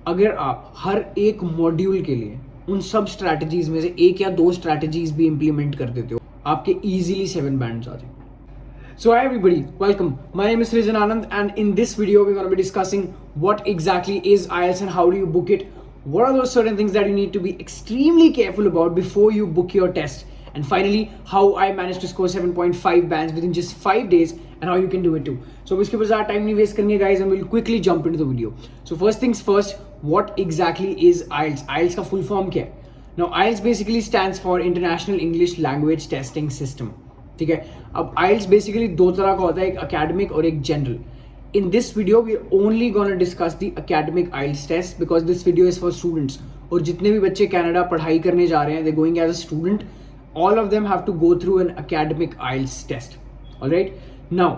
अगर आप हर एक मॉड्यूल के लिए उन सब स्ट्रैटेजीज में से एक या दो स्ट्रैटेजीज भी इंप्लीमेंट कर देते हो, आपके इजीली 7 बैंड्स आ जाएंगे. So hi everybody, welcome. My name is Srijan Anand and in this video we're going to be discussing what exactly is IELTS and how do you book it. What are those certain things that you need to be extremely careful about before you book your test. And finally, how I managed to score 7.5 bands within just 5 days and how you can do it too. So अब इसके ऊपर ज़्यादा time नहीं waste करेंगे guys and we'll quickly jump into the video. So first things first, what exactly is IELTS? IELTS का full form क्या है? Now IELTS basically stands for International English Language Testing System. ठीक है. अब IELTS basically दो तरह का होता है, एक अकेडमिक और एक general. In this video we are only gonna discuss the academic IELTS test because this video is for students. और जितने भी बच्चे कनाडा पढ़ाई करने जा रहे हैं, they going as a student, all of them have to go through an academic IELTS test. Alright, now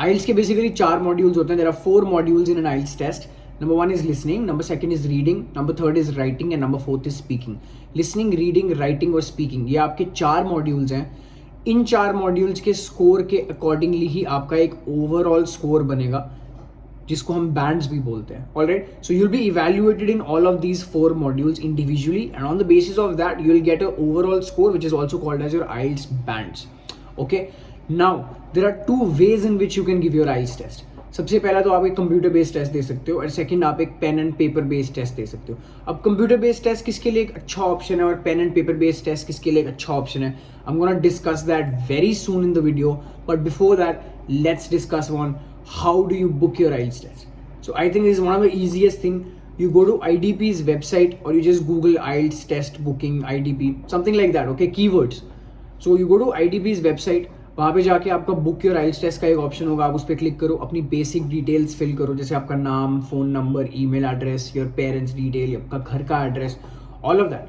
IELTS के बेसिकली 4 मॉड्यूल्स होते हैं. There are 4 modules in an IELTS test. Number 1 is listening, number 2 is reading, number 3 is writing and number 4 is speaking. Listening, reading, writing और speaking, ये आपके 4 modules हैं. इन 4 modules के score के accordingly ही आपका एक ओवरऑल स्कोर बनेगा, जिसको हम बैंड्स भी बोलते हैं. Alright, so you will be evaluated in all of these 4 modules individually and on the basis of that you will get a overall score which is also called as your IELTS bands. Okay, now there are 2 ways in which you can give your IELTS test. सबसे पहला तो आप एक computer based test दे सकते हो और second आप एक pen and paper based test दे सकते हो. अब कंप्यूटर बेस्ड टेस्ट किसके लिए एक अच्छा ऑप्शन है और pen and paper based test किसके लिए एक अच्छा ऑप्शन है, I am gonna discuss that very soon in the video. But before that let's discuss on how do you book your IELTS test. So I think this is one of the easiest thing. You go to IDP's website or you just Google IELTS test booking IDP, something like that, okay, keywords. So you go to IDP's website, वहाँ पे जाके आपका book your IELTS test का एक option होगा, आप उस पर क्लिक करो, अपनी बेसिक डिटेल्स फिल करो, जैसे आपका नाम, phone number, email address, your parents detail, आपका घर का एड्रेस, ऑल ऑफ दैट.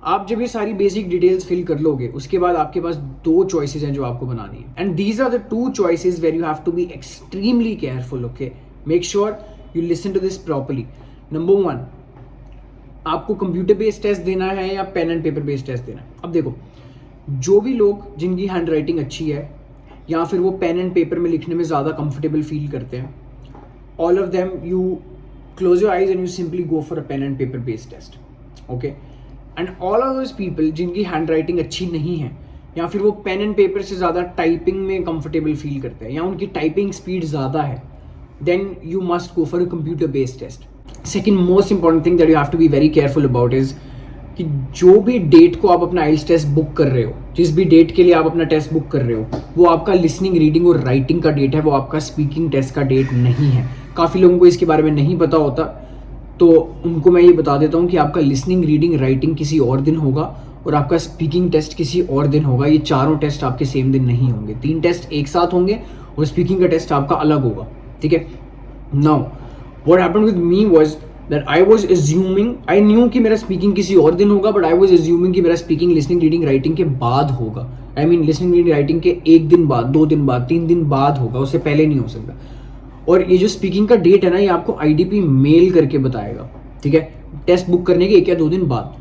आप जब ये सारी बेसिक डिटेल्स फिल कर लोगे, उसके बाद आपके पास 2 चॉइसेस हैं जो आपको बनानी है. And these are the 2 choices where you have to be extremely careful. Okay, make sure you listen to this properly. Number 1, आपको कंप्यूटर बेस्ड टेस्ट देना है या pen and paper based test देना है. अब देखो, जो भी लोग जिनकी हैंड राइटिंग अच्छी है या फिर वो पेन एंड पेपर में लिखने में ज़्यादा कंफर्टेबल फील करते हैं, all of them you close your eyes and you simply go for a pen and paper based test. Okay, and all of those people जिनकी हैंड राइटिंग अच्छी नहीं है या फिर वो पेन एंड पेपर से ज़्यादा टाइपिंग में कंफर्टेबल फील करते हैं या उनकी टाइपिंग स्पीड ज़्यादा है, then you must go for a computer based test. Second most important thing that you have to be very careful about is कि जो भी डेट को आप अपना IELTS टेस्ट बुक कर रहे हो, जिस भी डेट के लिए आप अपना टेस्ट बुक कर रहे हो, वो आपका लिसनिंग, रीडिंग और राइटिंग का डेट है, वो आपका स्पीकिंग टेस्ट का डेट नहीं है. काफ़ी लोगों को इसके बारे में नहीं पता होता, तो उनको मैं ये बता देता हूँ कि आपका लिसनिंग, रीडिंग, राइटिंग किसी और दिन होगा और आपका स्पीकिंग टेस्ट किसी और दिन होगा. ये चारों टेस्ट आपके सेम दिन नहीं होंगे. 3 टेस्ट एक साथ होंगे और स्पीकिंग का टेस्ट आपका अलग होगा. ठीक है. Now what happened with me was that I was assuming, I knew कि मेरा स्पीकिंग किसी और दिन होगा, but I was assuming कि मेरा स्पीकिंग, लिसनिंग, रीडिंग, राइटिंग के बाद होगा. I mean listening, reading, writing के 1 दिन बाद, 2 दिन बाद, 3 दिन बाद होगा, उससे पहले नहीं हो सकता. और ये जो स्पीकिंग का डेट है ना, ये आपको IDP मेल करके बताएगा. ठीक है, टेस्ट बुक करने के 1 या 2 दिन बाद.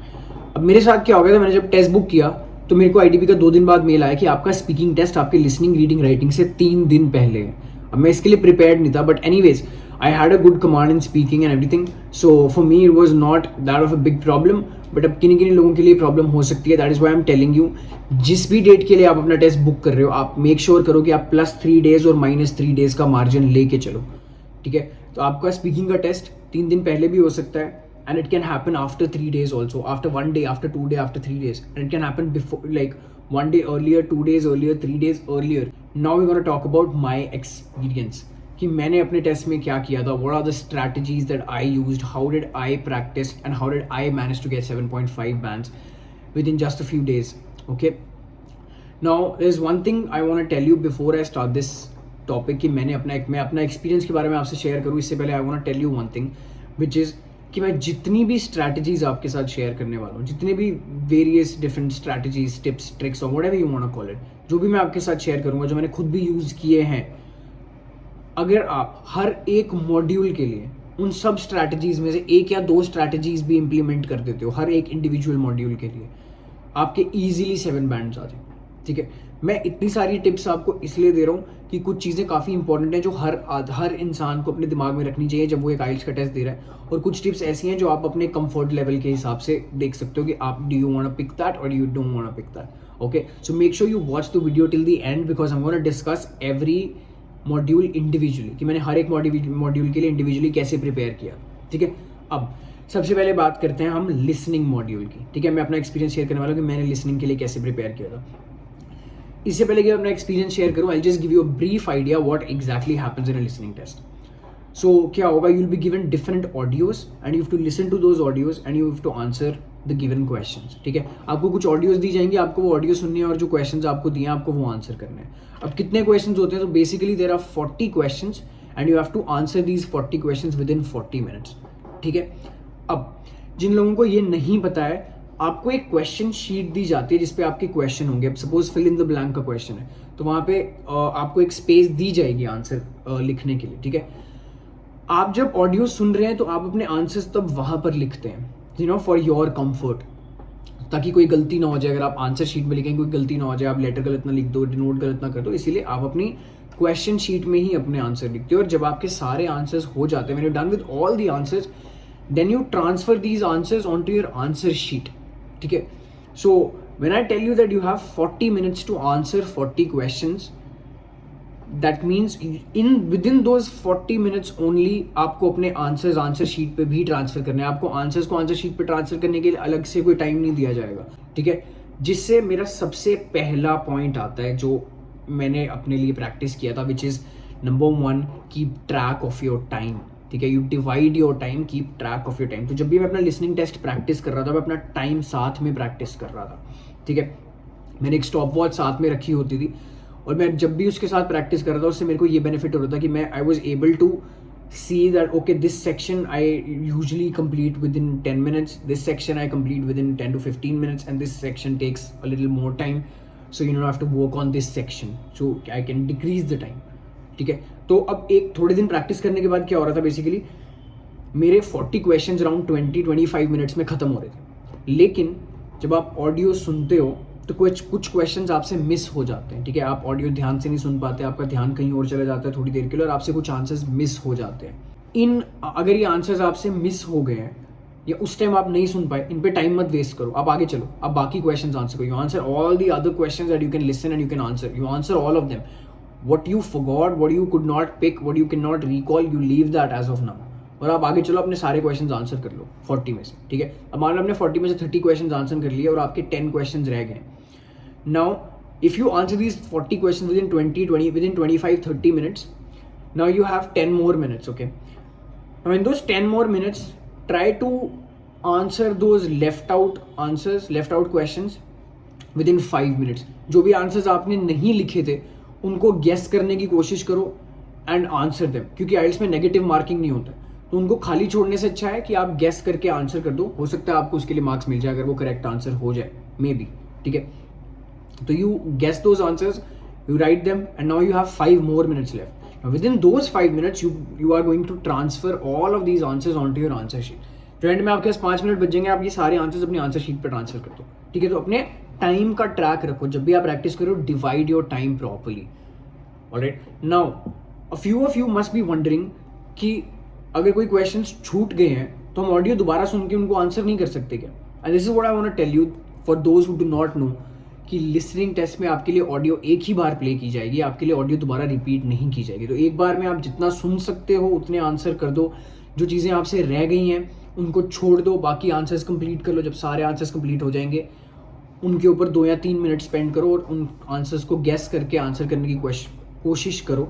अब मेरे साथ क्या हो गया था, मैंने जब टेस्ट बुक किया तो मेरे को IDP का 2 दिन बाद मेल आया कि आपका स्पीकिंग टेस्ट आपके लिसनिंग, रीडिंग, राइटिंग से 3 दिन पहले है. अब मैं इसके लिए प्रिपेयर्ड नहीं था, but anyways I had a good command in speaking and everything, so for me it was not that of a big problem. But अब किन्हीं लोगों के लिए प्रॉब्लम हो सकती है. That is why I'm telling you, जिस भी डेट के लिए आप अपना टेस्ट बुक कर रहे हो, आप मेक श्योर करो कि आप +3 डेज और -3 डेज का मार्जिन लेके चलो. ठीक है, तो आपका स्पीकिंग का टेस्ट 3 दिन पहले भी हो सकता है and it can happen after 3 days also, after 1 day, after 2 days, after 3 days, and it can happen before, like 1 day earlier, 2 days earlier, 3 days earlier. Now we're going to talk about my experience कि मैंने अपने test में क्या किया था. What are the strategies that I used, how did I practise and how did I manage to get 7.5 bands within just a few days. Okay, now there is one thing I want to tell you before I start this topic कि मैं अपना experience के बारे में आपसे share करूँ. इससे पहले I want to tell you one thing which is कि मैं जितनी भी स्ट्रैटेजीज आपके साथ शेयर करने वाला हूँ, जितने भी various different strategies, tips, tricks और whatever you want to call it, जो भी मैं आपके साथ शेयर करूँगा, जो मैंने खुद भी यूज़ किए हैं, अगर आप हर एक मॉड्यूल के लिए उन सब स्ट्रैटेजीज में से 1 या 2 स्ट्रैटेजीज भी इंप्लीमेंट कर देते हो हर एक इंडिविजुअल मॉड्यूल के लिए, आपके इजीली 7 बैंड्स आ जाएंगे. ठीक है, मैं इतनी सारी टिप्स आपको इसलिए दे रहा हूँ कि कुछ चीज़ें काफ़ी इंपॉर्टेंट हैं जो हर इंसान को अपने दिमाग में रखनी चाहिए जब वो एक आइल्स का टेस्ट दे रहा है, और कुछ टिप्स ऐसी हैं जो आप अपने कंफर्ट लेवल के हिसाब से देख सकते हो कि आप do you want to pick that और you don't want to pick that. Okay, so make sure you watch the video till the end because I am gonna discuss every module individually, कि मैंने हर एक module के लिए individually कैसे prepare किया। ठीक है, अब सबसे पहले बात करते हैं हम लिसनिंग मॉड्यूल की। ठीक है, मैं अपना एक्सपीरियंस शेयर करने वाला हूँ कि मैंने लिसनिंग के लिए कैसे प्रिपेयर किया था। इससे पहले कि मैं अपना एक्सपीरियंस शेयर करूँ, I just give you a brief idea what exactly happens in a listening test. So क्या होगा, you will be given different audios and you have to listen to those audios and you have to answer the given questions. ठीक है, आपको कुछ audios दी जाएंगी, आपको वो audio सुननी है और जो क्वेश्चंस आपको दिए हैं आपको वो आंसर करने हैं। अब कितने क्वेश्चंस होते हैं, तो basically there are 40 questions and you have to answer these 40 questions within 40 minutes. ठीक है, अब जिन लोगों को ये नहीं पता है, आपको एक क्वेश्चन शीट दी जाती है जिसपे आपके क्वेश्चन होंगे। Suppose fill in the blank का क्वेश्चन है, तो वहाँ पे आपको एक स्पेस दी जाएगी आंसर लिखने के लिए। ठीक है, आप जब ऑडियो सुन रहे हैं तो आप अपने आंसर्स तब वहाँ पर लिखते हैं, you know, for your comfort, ताकि कोई गलती ना हो जाए। अगर आप आंसर शीट में लिखेंगे कोई गलती ना हो जाए, आप लेटर गलत ना लिख दो, नोट गलत ना कर दो, इसीलिए आप अपनी क्वेश्चन शीट में ही अपने आंसर लिखते हो। और जब आपके सारे आंसर्स हो जाते हैं, when you done with all the answers, then you transfer these answers on to your answer sheet. ठीक है, so when I tell you that you have 40 minutes to answer 40 questions, that means within those 40 minutes only आपको अपने answers answer sheet पे भी transfer करने हैं। आपको answers को आंसर शीट पे ट्रांसफर करने के लिए अलग से कोई टाइम नहीं दिया जाएगा। ठीक है, जिससे मेरा सबसे पहला पॉइंट आता है जो मैंने अपने लिए प्रैक्टिस किया था, which is number 1, keep track of your time. ठीक है, you divide your time, keep track of your time. तो जब भी मैं अपना लिसनिंग टेस्ट प्रैक्टिस कर रहा था, मैं अपना टाइम साथ में प्रैक्टिस कर रहा था। ठीक है, मैंने एक स्टॉप वॉच साथ में रखी होती थी और मैं जब भी उसके साथ प्रैक्टिस कर रहा था, उससे मेरे को ये बेनिफिट हो रहा था कि I was able to see that okay, this section I usually complete within 10 minutes, this section I complete within 10 to 15 minutes and this section takes a little more time, so you know have to work on this section so I can decrease the time. ठीक है, तो अब एक थोड़े दिन practice करने के बाद क्या हो रहा था, बेसिकली मेरे 40 क्वेश्चन अराउंड 20-25 मिनट्स में ख़त्म हो रहे थे। लेकिन जब आप ऑडियो सुनते हो तो कुछ क्वेश्चंस आपसे मिस हो जाते हैं। ठीक है, आप ऑडियो ध्यान से नहीं सुन पाते, आपका ध्यान कहीं और चला जाता है थोड़ी देर के लिए और आपसे कुछ आंसर्स मिस हो जाते हैं। अगर ये आंसर्स आपसे मिस हो गए हैं या उस टाइम आप नहीं सुन पाए, इन पे टाइम मत वेस्ट करो, आप आगे चलो, आप बाकी क्वेश्चंस आंसर करो। You answer all the other questions that you can listen and you can answer, you answer all of them. What you forgot, what you could not pick, what you cannot recall, you leave that as of now, और आप आगे चलो, अपने सारे questions answer कर लो 40 में से। ठीक है, अब मान लो आपने 40 में से 30 क्वेश्चंस आंसर कर लिए और आपके 10 क्वेश्चंस रह गए। Now if you answer these 40 questions with in 25-30 minutes, now you have 10 more minutes. Okay, now in those 10 more minutes, try to answer those left out questions within 5 minutes. जो भी answers आपने नहीं लिखे थे उनको guess करने की कोशिश करो एंड आंसर देम, क्योंकि आइल्स में नेगेटिव मार्किंग नहीं होता, तो उनको खाली छोड़ने से अच्छा है कि आप गेस करके आंसर कर दो। हो सकता है आपको उसके लिए मार्क्स मिल जाए अगर वो करेक्ट आंसर हो जाए, मे बी। ठीक है, तो you guess those answers, you write them and now you have 5 more minutes left. Now within those 5 minutes you are going to transfer all of these answers onto your answer sheet. तो and में आपके पास 5 minute बच जाएंगे, आप ये सारे answers अपनी answer sheet पर ट्रांसफर कर दो। ठीक है, तो अपने टाइम का ट्रैक रखो जब भी आप प्रैक्टिस करो, divide your time properly. Alright, now a few of you must be wondering कि अगर कोई क्वेश्चंस छूट गए हैं तो हम ऑडियो दोबारा सुन के उनको आंसर नहीं कर सकते क्या? And this is what I want to tell you for those who do not know कि लिसनिंग टेस्ट में आपके लिए ऑडियो एक ही बार प्ले की जाएगी, आपके लिए ऑडियो दोबारा रिपीट नहीं की जाएगी। तो एक बार में आप जितना सुन सकते हो उतने आंसर कर दो, जो चीज़ें आपसे रह गई हैं उनको छोड़ दो, बाकी आंसर्स कंप्लीट कर लो। जब सारे आंसर्स कंप्लीट हो जाएंगे उनके ऊपर 2 या 3 मिनट स्पेंड करो और उन आंसर्स को गेस करके आंसर करने की कोशिश करो।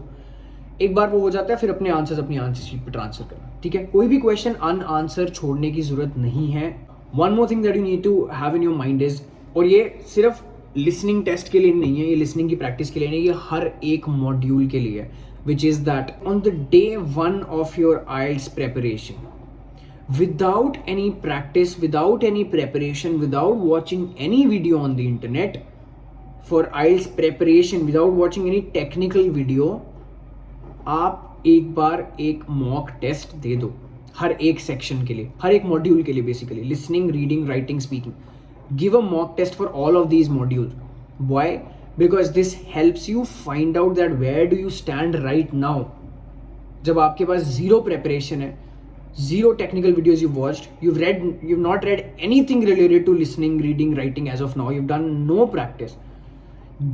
एक बार वो हो जाता है फिर अपने आंसर्स अपनी आंसर शीट पे ट्रांसफर करना। ठीक है, कोई भी क्वेश्चन अनआंसर छोड़ने की जरूरत नहीं है। One more thing that you need to have in your mind is, और ये सिर्फ लिसनिंग टेस्ट के लिए नहीं है, ये लिसनिंग की प्रैक्टिस के लिए नहीं, ये हर एक मॉड्यूल के लिए है, which is that on the day 1 of your IELTS preparation, without any practice, without any preparation, without watching any video on the internet for IELTS preparation, without watching any technical video, आप एक बार एक mock test दे दो हर एक section के लिए, हर एक module के लिए, basically listening, reading, writing, speaking. Give a mock test for all of these modules. Why? Because this helps you find out that where do you stand right now. जब आपके पास जीरो प्रेपरेशन है, zero technical videos you've watched, you've not read anything related to listening, reading, writing as of now, you've done no practice,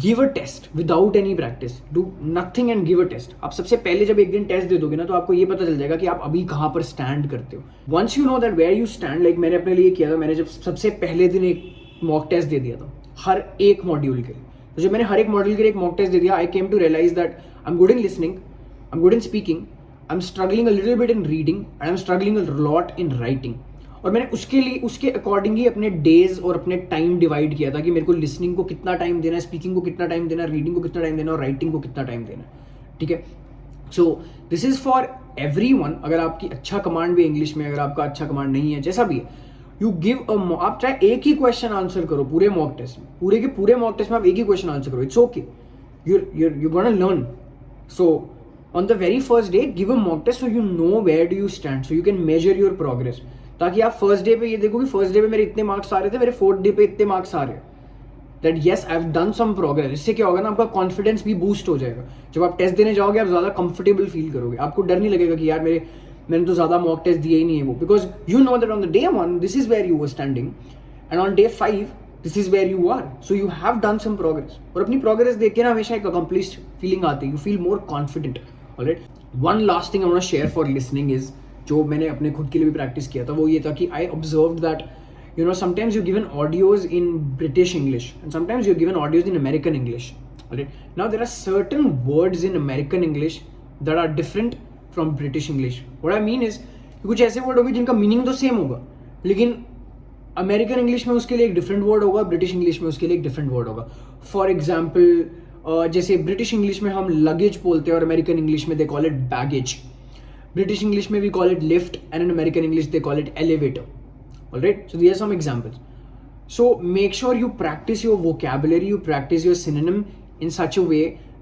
give a test without any practice, do nothing and give a test. आप सबसे पहले जब एक दिन test दे दोगे ना, तो आपको ये पता चल जाएगा कि आप अभी कहाँ पर स्टैंड करते हो. once you know that where you stand, like मैंने अपने लिए किया था, मैंने जब सबसे पहले दिन एक मॉक टेस्ट दे दिया था हर एक मॉड्यूल के लिए. तो जब मैंने हर एक मॉड्यूल के लिए एक मॉक टेस्ट दे दिया, I came to realize that I am good in listening, I am good in speaking, I'm struggling a little bit in reading and I'm struggling a lot in writing. और मैंने उसके according ही अपने days और अपने time divide किया था कि मेरे को लिसनिंग को कितना टाइम देना है, स्पीकिंग को कितना टाइम देना है, रीडिंग को कितना टाइम देना है और राइटिंग को कितना टाइम देना है. ठीक है. So this is for everyone. अगर आपकी अच्छा कमांड भी इंग्लिश में, अगर आपका अच्छा कमांड नहीं है, जैसा भी है, यू गिव आप चाहे एक ही क्वेश्चन आंसर करो पूरे मॉक टेस्ट में, पूरे के पूरे मॉक टेस्ट में आप एक ही क्वेश्चन आंसर करो, it's okay, you're gonna learn. So on the very first day, give a mock test so you know where do you stand, so you can measure your progress. ताकि आप first day पे ये देखो कि first day पे मेरे इतने marks आ रहे थे, मेरे फोर्थ डे पे इतने मार्क्स आ रहे हैं, that yes I have done some progress. इससे क्या होगा ना, आपका कॉन्फिडेंस भी बूस्ट हो जाएगा. जब आप टेस्ट देने जाओगे, आप ज़्यादा कंफर्टेबल फील करोगे, आपको डर नहीं लगेगा कि यार मैंने तो ज़्यादा मॉक टेस्ट दिए ही नहीं है वो, because you know that on the day 1 this is where you were standing and on day 5 this is where you are, so you have done some progress. और अपनी प्रोग्रेस देख के ना हमेशा एक अकम्प्लिश्ड फीलिंग आती है, you feel more confident. Alright, one last thing I want to share for listening is, जो मैंने अपने खुद के लिए भी प्रैक्टिस किया था, वो ये था कि आई observed that you know sometimes you're given audios in British English and sometimes you're given audios in American English. Alright, now there are certain words in American English that are different from British English. What I mean is कुछ ऐसे word होंगे जिनका meaning तो same होगा, लेकिन American English में उसके लिए एक डिफरेंट वर्ड होगा, ब्रिटिश इंग्लिश में उसके लिए एक डिफरेंट वर्ड होगा. फॉर एग्जाम्पल, जैसे ब्रिटिश इंग्लिश में हम लगेज बोलते हैं और अमेरिकन इंग्लिश में they call it baggage. British English में we call it lift and in American English they call it elevator. Alright, so these are some examples. So make sure you practice your vocabulary, you practice your synonym in such a way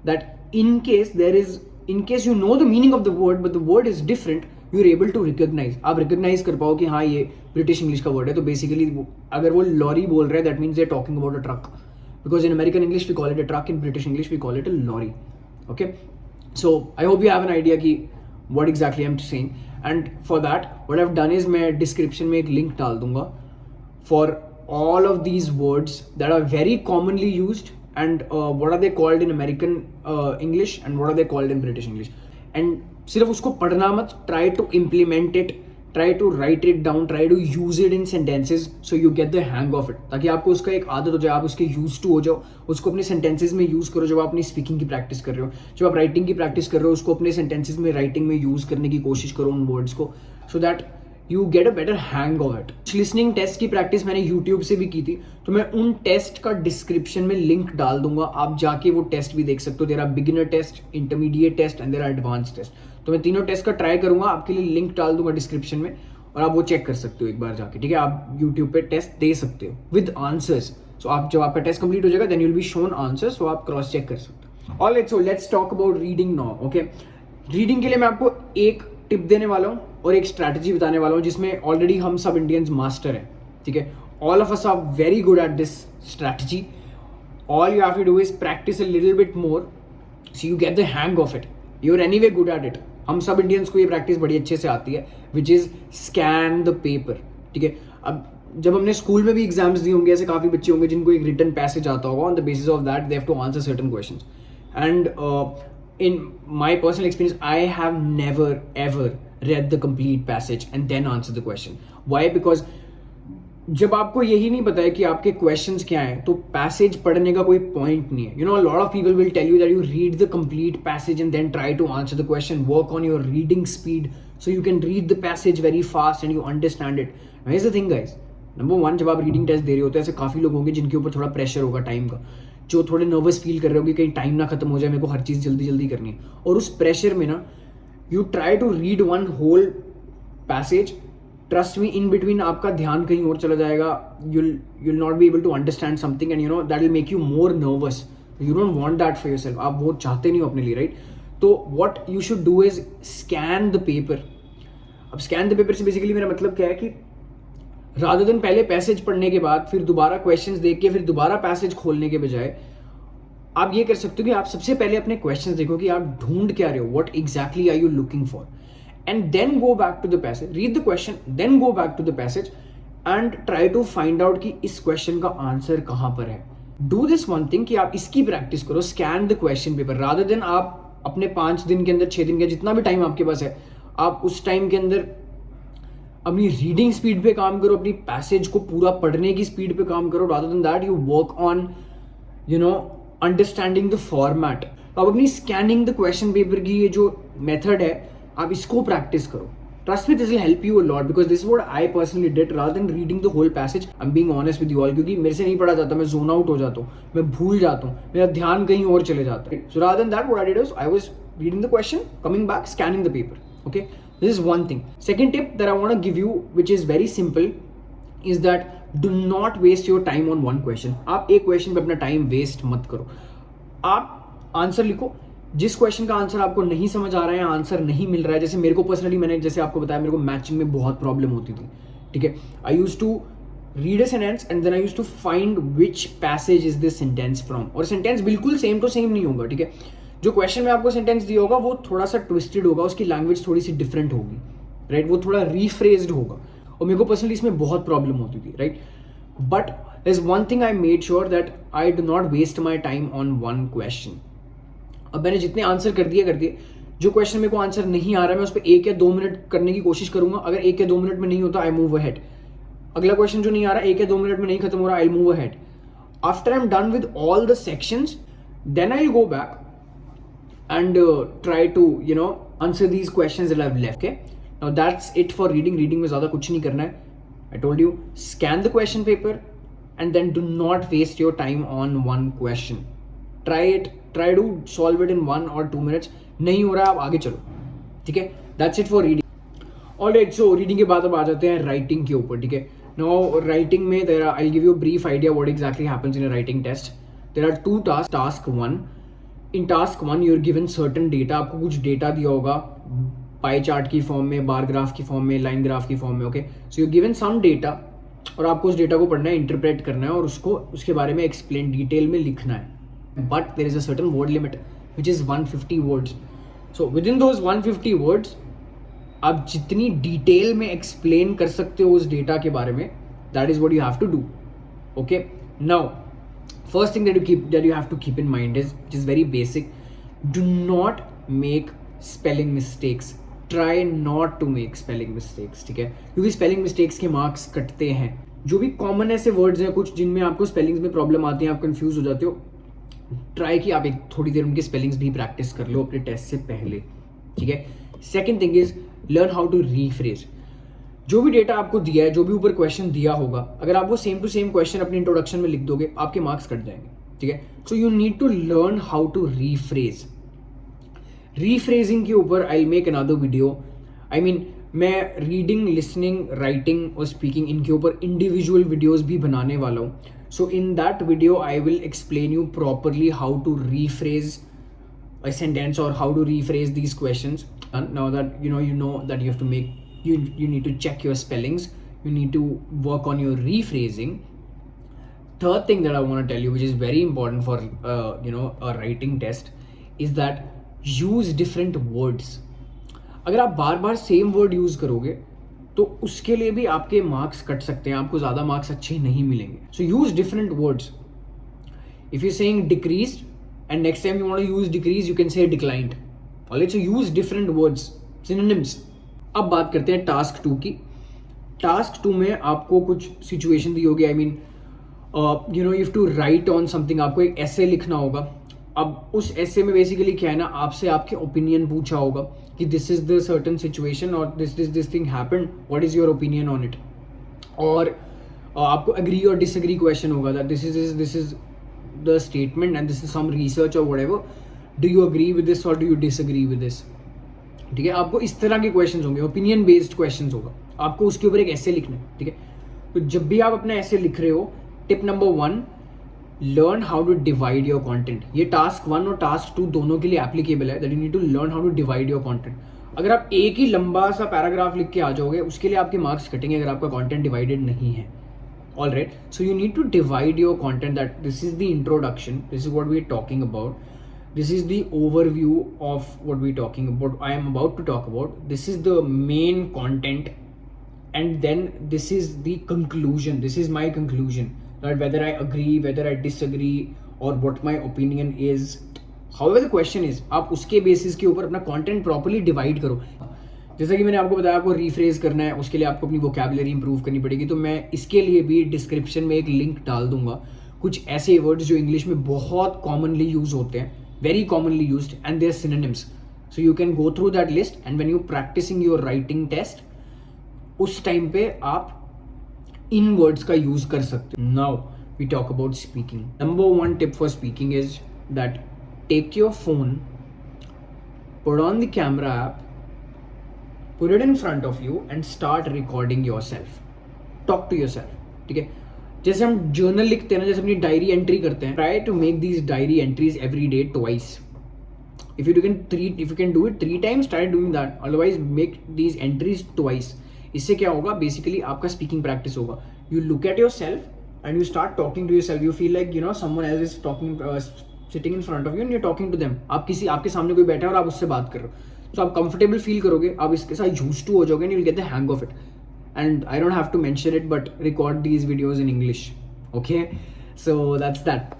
that in case you know the meaning of the word but the word is different, you're able to recognize. आप recognize कर पाओ कि हाँ ये British English का word है, तो basically अगर वो lorry बोल रहा है, that means they're talking about a truck. Because in American English we call it a truck, in British English we call it a lorry. Okay, so I hope you have an idea कि what exactly I'm saying. And for that, what I've done is मैं description में एक link डाल दूंगा for all of these words that are very commonly used and what are they called in American English and what are they called in British English. And सिर्फ उसको पढ़ना मत, try to implement it, try to write it down, try to use it in sentences so you get the hang of it, ताकि आपको उसका एक आदत हो जाए, आप उसके used to हो जाओ, उसको अपने sentences में use करो. जब आप अपनी speaking की practice कर रहे हो, जब आप writing की practice कर रहे हो, उसको अपने sentences में writing में use करने की कोशिश करो उन words को, so that you get a better hang of it. listening test की practice मैंने YouTube से भी की थी, तो मैं उन test का description में link डाल दूंगा, आप जाके वो test भी देख सकते हो. there are beginner test, intermediate test and there are advanced test. तो मैं तीनों टेस्ट का ट्राई करूंगा, आपके लिए लिंक डाल दूंगा डिस्क्रिप्शन में और आप वो चेक कर सकते हो एक बार जाके. ठीक है, आप यूट्यूब पे टेस्ट दे सकते हो विद आंसर्स. सो आप जब आपका टेस्ट कंप्लीट हो जाएगा then you will be shown answers, so आप क्रॉस चेक कर सकते हो. Alright, so let's talk about reading now. Okay, reading के लिए मैं आपको एक टिप देने वाला हूँ और एक स्ट्रैटेजी बताने वाला हूँ जिसमें ऑलरेडी हम सब इंडियंस मास्टर हैं. ठीक है, all of us are very good at this strategy. All you have to do is practise a little bit more so you get the hang of it. You are anyway good at it. हम सब Indians को ये practice बड़ी अच्छे से आती है, which is scan the paper. ठीक है, अब जब हमने स्कूल में भी एग्जाम्स दिए होंगे, ऐसे काफ़ी बच्चे होंगे जिनको एक रिटन पैसेज आता होगा, on the basis of that they have to answer certain questions. And in my personal experience I have never ever read the complete passage and then answer the question. Why? Because जब आपको यही नहीं पता है कि आपके questions क्या हैं, तो पैसेज पढ़ने का कोई पॉइंट नहीं है. You know, a lot of people will tell you that you read the complete passage and then try to answer the question. Work on your reading speed so you can read the passage very fast and you understand it. Now here's the thing guys, number one, जब आप reading test दे रहे होते हैं, ऐसे काफ़ी लोग होंगे जिनके ऊपर थोड़ा प्रेशर होगा टाइम का, जो थोड़े नर्वस फील कर रहे होंगे कहीं टाइम ना खत्म हो जाए, मेरे को हर चीज़ जल्दी जल्दी करनी है. और उस प्रेशर में ना you try to read one whole passage, trust me in between आपका ध्यान कहीं और चला जाएगा. you'll not be able to understand something and you know that will make you more nervous. You don't want that for yourself. आप वो चाहते नहीं हो अपने लिए, राइट? तो what you should do is scan the paper. अब scan the paper से बेसिकली मेरा मतलब क्या है कि rather than पहले पैसेज पढ़ने के बाद फिर दोबारा क्वेश्चंस देख के फिर दोबारा पैसेज खोलने के बजाय आप ये कर सकते हो कि आप सबसे पहले अपने क्वेश्चंस देखो कि आप ढूंढ क्या रहे हो, what exactly are you looking for, and then go back to the passage, read the question, then go back to the passage and try to find out कि इस क्वेश्चन का आंसर कहाँ पर है. डू दिस वन थिंग कि आप इसकी practice करो, scan the question paper, rather than आप अपने 5 दिन के अंदर, 6 दिन के, जितना भी टाइम आपके पास है, आप उस टाइम के अंदर अपनी रीडिंग स्पीड पे काम करो, अपनी पैसेज को पूरा पढ़ने की स्पीड पे काम करो. Rather than that you work on understanding the format. अब अपनी स्कैनिंग द क्वेश्चन पेपर की ये जो मेथड है, आप इसको प्रैक्टिस करो. Trust me, this will help you a lot because this is what I personally did rather than reading the whole passage. I'm being honest with you all, क्योंकि मेरे से नहीं पढ़ा जाता, मैं zone out हो जाता हूँ, मैं भूल जाता हूँ, मेरा ध्यान कहीं और चले जाता है. So rather than that, what I did was I was reading the question, coming back, scanning the paper. Okay, this is one thing. Second tip that I want to give you, which is very simple, is that do not waste your time on one question. आप एक question पे अपना time waste मत करो. आप answer लिखो. जिस question का आंसर आपको नहीं समझ आ रहा है, आंसर नहीं मिल रहा है, जैसे मेरे को पर्सनली, मैंने जैसे आपको बताया, मेरे को मैचिंग में बहुत प्रॉब्लम होती थी. ठीक है, I use to read a sentence and then I use to find which passage is this sentence from. और सेंटेंस बिल्कुल सेम टू सेम नहीं होगा. ठीक है, जो क्वेश्चन में आपको सेंटेंस दिया होगा वो थोड़ा सा ट्विस्टेड होगा, उसकी लैंग्वेज थोड़ी सी डिफरेंट होगी, राइट, वो थोड़ा रीफ्रेज्ड होगा. और मेरे को पर्सनली इसमें बहुत प्रॉब्लम होती थी, right. But there's one thing I made sure that I do not waste my time on one question. अब मैंने जितने आंसर कर दिए, जो क्वेश्चन मेरे को आंसर नहीं आ रहा है, मैं उस पर 1 या 2 मिनट करने की कोशिश करूंगा. अगर 1 या 2 मिनट में नहीं होता, आई मूव अहेड. अगला क्वेश्चन जो नहीं आ रहा, 1 या 2 मिनट में नहीं खत्म हो रहा, I move ahead. After I am done with all the sections, then I will go back and try to answer these questions that I've left. Okay, now that's it for reading. Reading में ज़्यादा कुछ नहीं करना है. I told you, scan the question paper and then do not waste your time on one question. Try to solve it in 1 or 2 minutes. नहीं हो रहा, आप आगे चलो. ठीक है, that's it for reading. Alright, so reading के बाद अब आ जाते हैं writing के ऊपर. ठीक है, now writing में I'll give you a brief idea what exactly happens in a writing test. There are 2 tasks. Task 1. In task 1 you're given certain data. आपको कुछ डेटा दिया होगा, पाई चार्ट की फॉर्म में, बार ग्राफ की form में, line graph की form में. Okay, so you given some data और आपको उस डेटा को पढ़ना है, इंटरप्रेट करना है और उसके बारे में एक्सप्लेन, डिटेल में लिखना है. But there is a certain word limit which is 150 words. So within those 150 words आप जितनी डिटेल में एक्सप्लेन कर सकते हो उस डेटा के बारे में, that is what you have to do. Okay, now first thing that you have to keep in mind is, which is very basic, do not make spelling mistakes. Try not to make spelling mistakes. ठीक है, क्योंकि spelling mistakes के marks कटते हैं. जो भी common ऐसे words हैं कुछ जिनमें आपको स्पेलिंग्स में प्रॉब्लम आती है, आप कंफ्यूज हो जाते हो, ट्राई कि आप एक थोड़ी देर उनके स्पेलिंग्स भी प्रैक्टिस कर लो अपने टेस्ट से पहले. ठीक है, second thing is learn how to rephrase. जो भी डेटा आपको दिया है, जो भी ऊपर क्वेश्चन दिया होगा, अगर आप वो सेम टू सेम क्वेश्चन अपने इंट्रोडक्शन में लिख दोगे, आपके मार्क्स कट जाएंगे. ठीक है, so you need to learn how to rephrase. Rephrasing के ऊपर I will make another video. I mean, मैं रीडिंग, लिसनिंग, राइटिंग और स्पीकिंग, इनके ऊपर इंडिविजुअल वीडियोज भी बनाने वाला हूँ. So in that video I will explain you properly how to rephrase a sentence or how to rephrase these questions. And now that you know that you have to make, you need to check your spellings, you need to work on your rephrasing. Third thing that I want to tell you, which is very important for a writing test, is that use different words. अगर आप बार बार same word use करोगे तो उसके लिए भी आपके marks cut सकते हैं, आपको ज़्यादा मार्क्स अच्छे नहीं मिलेंगे. So use different words. If you saying decreased and next time you want to use decrease, you can say declined. Alright, so use different words, synonyms. अब बात करते हैं टास्क 2 की. टास्क 2 में आपको कुछ सिचुएशन दी होगी. I mean you have to write on something. आपको एक ऐसे लिखना होगा. अब उस ऐसे में बेसिकली क्या है ना, आपसे आपके ओपिनियन पूछा होगा कि this is the certain situation और this thing happened, what is your opinion on it. और आपको एग्री और डिसएग्री क्वेश्चन होगा, that this is the statement and this is some research or whatever, do you agree with this or do you disagree with this. ठीक है, आपको इस तरह के क्वेश्चंस होंगे, ओपिनियन बेस्ड क्वेश्चंस होगा, आपको उसके ऊपर एक ऐसे लिखना है. ठीक है, तो जब भी आप अपना ऐसे लिख रहे हो, tip number 1, learn how to divide your content. ये टास्क 1 और टास्क 2 दोनों के लिए एप्लीकेबल है, that you need to learn how to divide your content. अगर आप एक ही लंबा सा पैराग्राफ लिख के आ जाओगे, उसके लिए आपके मार्क्स कटेंगे अगर आपका कंटेंट डिवाइडेड नहीं है. All right, so you need to divide your content, that this is the introduction, this is what we're talking about, this is the overview of what we're talking about, I am about to talk about, this is the main content, and then this is the conclusion, this is my conclusion, that whether I agree, whether I disagree, or what my opinion is, however the question is, आप उसके basis के ऊपर अपना content properly divide करो. जैसा कि मैंने आपको बताया, आपको रीफ्रेज करना है, उसके लिए आपको अपनी वोकैबुलरी इंप्रूव करनी पड़ेगी. तो मैं इसके लिए भी डिस्क्रिप्शन में एक लिंक डाल दूंगा, कुछ ऐसे वर्ड्स जो इंग्लिश में बहुत कॉमनली यूज होते हैं, very commonly used, and their synonyms. So you can go through that list, and when you practising your writing test, उस टाइम पे आप इन वर्ड्स का यूज कर सकते हो. Now we talk about speaking. Number 1 tip for speaking is that take your phone, put on the camera app, put it in front of you and start recording yourself. Talk to yourself. ठीक है, जैसे हम journal लिखते हैं ना, जैसे अपनी diary entry करते हैं, try to make these diary entries every day twice. If you can do it 3 times, try doing that. Otherwise make these entries twice. इससे क्या होगा, बेसिकली आपका स्पीकिंग प्रैक्टिस होगा. You look at yourself and you start talking to yourself. You feel like, you know, someone else is talking, sitting in front of you and you're talking to them. आपके सामने कोई बैठा है और आप उससे बात कर रहे हो, तो आप कंफर्टेबल फील करोगे, आप इसके साथ यूज्ड टू हो जाओगे, and you will get the hang of it. And I don't have to mention it, but record these videos in English. Okay, so that's that.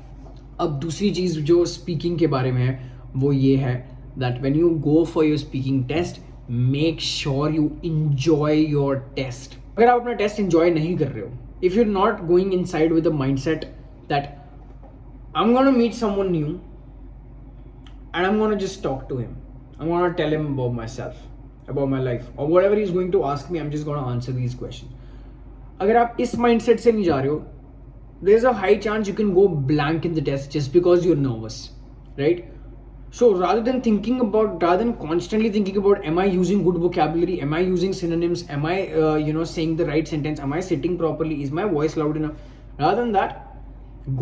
अब दूसरी चीज़ जो स्पीकिंग के बारे में है, वो ये है that when you go for your speaking test, make sure you enjoy your test. अगर आप अपना टेस्ट इंजॉय नहीं कर रहे हो, if you are not going inside with the mindset that I'm going to meet someone new and I'm going to just talk to him. I'm going to tell him about myself, about my life, or whatever he's going to ask me, I'm just going to answer these questions. अगर आप इस mindset से नहीं जा रहे हो, there's a high chance you can go blank in the test just because you're nervous, right? So rather than constantly thinking about, am I using good vocabulary? Am I using synonyms? Am I, saying the right sentence? Am I sitting properly? Is my voice loud enough? Rather than that,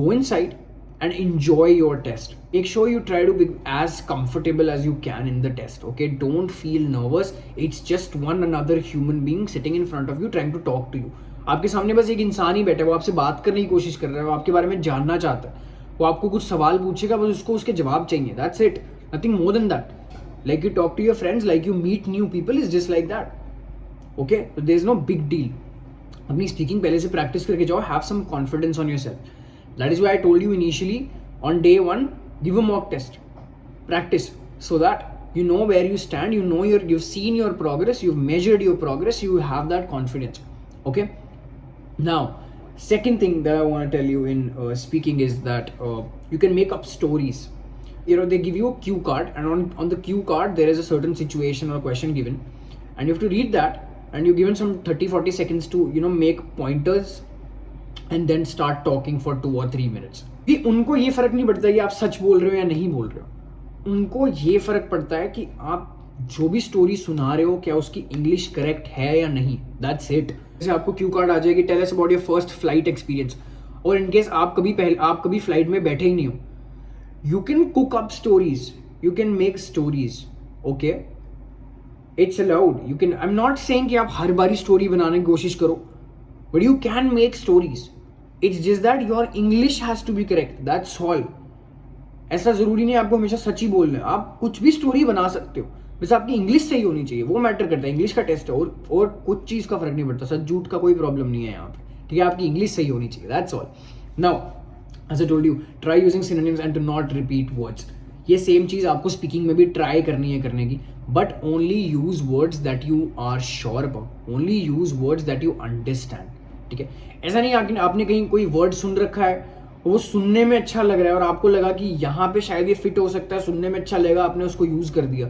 go inside and enjoy your test. Make sure you try to be as comfortable as you can in the test. Okay, don't feel nervous. It's just one another human being sitting in front of you trying to talk to you. आपके सामने बस एक इंसान ही बैठा है, वो आपसे बात करने की कोशिश कर रहा है, वो आपके बारे में जानना चाहता है, वो आपको कुछ सवाल पूछेगा, बस उसको उसके जवाब चाहिए. That's it. Nothing more than that. Like you talk to your friends, like you meet new people, is just like that. Okay, so there's no big deal. अपनी स्पीकिंग पहले से प्रैक्टिस करके जाओ. Have some confidence on yourself. That is why I told you initially, on day 1, give a mock test. Practice so that you know where you stand, you've seen your progress, you've measured your progress, you have that confidence. Okay? Now, second thing that I want to tell you in speaking is that you can make up stories. You know, they give you a cue card, and on the cue card, there is a certain situation or question given, and you have to read that, and you're given some 30-40 seconds to, make pointers and then start talking for 2 or 3 minutes. कि उनको ये फर्क नहीं पड़ता कि आप सच बोल रहे हो या नहीं बोल रहे हो, उनको ये फर्क पड़ता है कि आप जो भी स्टोरी सुना रहे हो, क्या उसकी इंग्लिश करेक्ट है या नहीं. That's it. जैसे आपको क्यू कार्ड आ जाएगी, tell us about your first flight experience, और इनकेस आप कभी फ्लाइट में बैठे ही नहीं हो, you can cook up stories, you can make stories. Okay, it's allowed. You can, I am not saying कि आप हर बारी स्टोरी बनाने की कोशिश करो, but you can make stories. It's just that your English has to be correct. That's all. ऐसा जरूरी नहीं आपको हमेशा सच ही बोलना है, आप कुछ भी स्टोरी बना सकते हो, बस आपकी इंग्लिश सही होनी चाहिए, वो मैटर करता है. इंग्लिश का टेस्ट है, और कुछ चीज़ का फर्क नहीं पड़ता, सच झूठ का कोई प्रॉब्लम नहीं है यहाँ पे. ठीक है, आपकी इंग्लिश सही होनी चाहिए. That's all. Now, as I told you, try using synonyms and to not repeat words. ये सेम चीज़ आपको स्पीकिंग में भी ट्राई करनी है करने की, but only use words that you are sure about, only use words that you understand. ठीक है, ऐसा नहीं आपने कहीं कोई वर्ड सुन रखा है, वो सुनने में अच्छा लग रहा है और आपको लगा कि यहाँ पे शायद ये फिट हो सकता है, सुनने में अच्छा लगेगा, आपने उसको यूज कर दिया,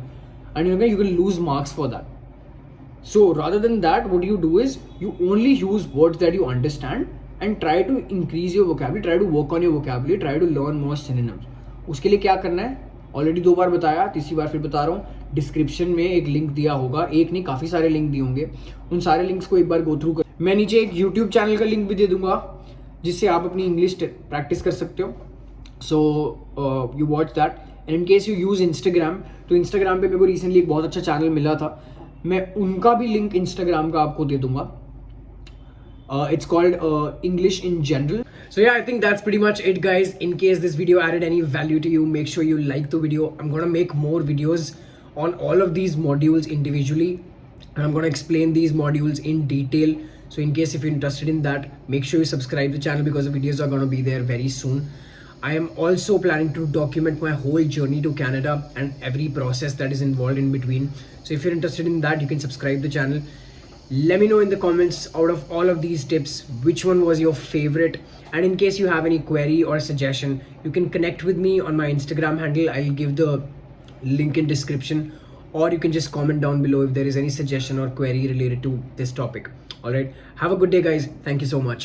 and you can lose marks for that. So rather than that, what you do is you only use words that you understand and try to increase your vocabulary, try to work on your vocabulary, try to learn more synonyms. उसके लिए क्या करना है, already 2 बार बताया, तीसरी बार फिर बता रहा हूँ. डिस्क्रिप्शन में एक लिंक दिया होगा, एक नहीं काफ़ी सारे लिंक दिए होंगे, उन सारे लिंक्स को एक बार गो थ्रू कर. मैं नीचे एक यूट्यूब चैनल का लिंक भी दे दूंगा जिससे आप अपनी इंग्लिश प्रैक्टिस कर सकते हो. So you watch that. And in case you use Instagram, तो इंस्टाग्राम पे मेरे को रिसेंटली एक बहुत अच्छा चैनल मिला था, मैं उनका भी लिंक इंस्टाग्राम का आपको दे दूंगा. It's called English in General. So yeah, I think that's pretty much it, guys. In case this video added any value to you, make sure you like the video. I'm gonna make more videos on all of these modules individually, and I'm gonna explain these modules in detail. So in case if you're interested in that, make sure you subscribe to the channel because the videos are gonna be there very soon. I am also planning to document my whole journey to Canada and every process that is involved in between. So if you're interested in that, you can subscribe to the channel. Let me know in the comments, out of all of these tips, which one was your favorite. And in case you have any query or suggestion, you can connect with me on my Instagram handle. I'll give the link in description, or you can just comment down below if there is any suggestion or query related to this topic. All right, have a good day, guys. Thank you so much.